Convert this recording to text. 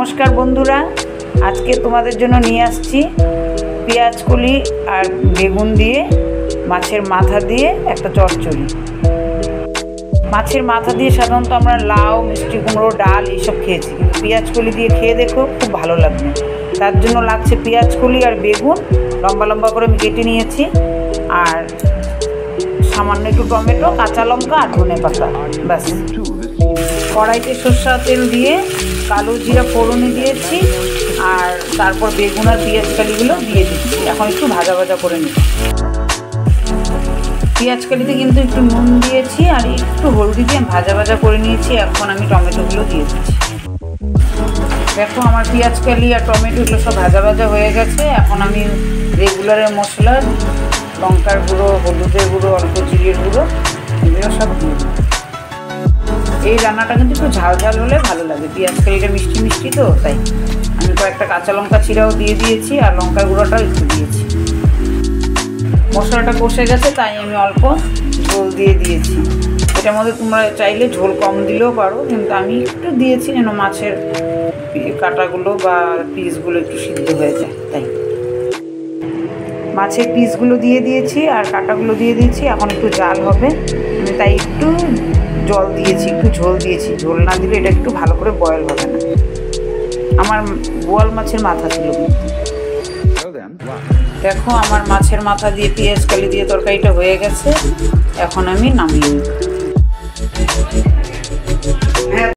নমস্কার বন্ধুরা, আজকে তোমাদের জন্য নিয়ে আসছি পেঁয়াজ কলি আর বেগুন দিয়ে মাছের মাথা দিয়ে একটা চচ্চড়ি। মাছের মাথা দিয়ে সাধারণত আমরা লাউ, মিষ্টি কুমড়ো, ডাল এইসব খেয়েছি, কিন্তু পেঁয়াজ কলি দিয়ে খেয়ে দেখো, খুব ভালো লাগবে। তার জন্য লাগছে পেঁয়াজ কলি আর বেগুন লম্বা লম্বা করে আমি কেটে নিয়েছি, আর সামান্য একটু টমেটো, কাঁচা লঙ্কা আর ধনে পাতা, ব্যাস। কড়াইতে সরষের তেল দিয়ে কালো জিরা ফোড়নে দিয়েছি, আর তারপর বেগুন আর পেঁয়াজ কালিগুলো দিয়ে দিচ্ছি। এখন একটু ভাজা ভাজা করে নিচ্ছি। পেঁয়াজ কালিতে কিন্তু একটু নুন দিয়েছি আর একটু হলদি দিয়ে ভাজা ভাজা করে নিয়েছি। এখন আমি টমেটোগুলো দিয়ে দিচ্ছি। দেখো আমার পেঁয়াজ কালি আর টমেটোগুলো সব ভাজা ভাজা হয়ে গেছে। এখন আমি রেগুলারের মশলা, লঙ্কার গুঁড়ো, হলুদের গুঁড়ো, অল্প জিরের গুঁড়ো, এগুলো সব দিয়ে দিই। এই রান্নাটা কিন্তু একটু ঝাল ঝাল হলে ভালো লাগে। পেঁয়াজ কালিটা মিষ্টি মিষ্টি তো, তাই আমি কয়েকটা কাঁচা লঙ্কা চিরাও দিয়ে দিয়েছি আর লঙ্কার গুঁড়োটাও একটু দিয়েছি। মশলাটা কষে গেছে, তাই আমি অল্প ঝোল দিয়ে দিয়েছি। এটার মধ্যে তোমরা চাইলে ঝোল কম দিলেও পারো, কিন্তু আমি একটু দিয়েছি যেন মাছের কাঁটাগুলো বা পিসগুলো একটু সিদ্ধ হয়ে যায়। তাই মাছের পিসগুলো দিয়ে দিয়েছি আর কাঁটাগুলো দিয়ে দিয়েছি। এখন একটু জাল হবে, আমি তাই একটু জল দিয়েছি, একটু ঝোল দিয়েছি। ঝোল না দিলে এটা একটু ভালো করে বয়েল হবে না। আমার বোয়াল মাছের মাথা ছিল। দেখো আমার মাছের মাথা দিয়ে পেঁয়াজ কালি দিয়ে তরকারিটা হয়ে গেছে। এখন আমি নামিয়ে নিই।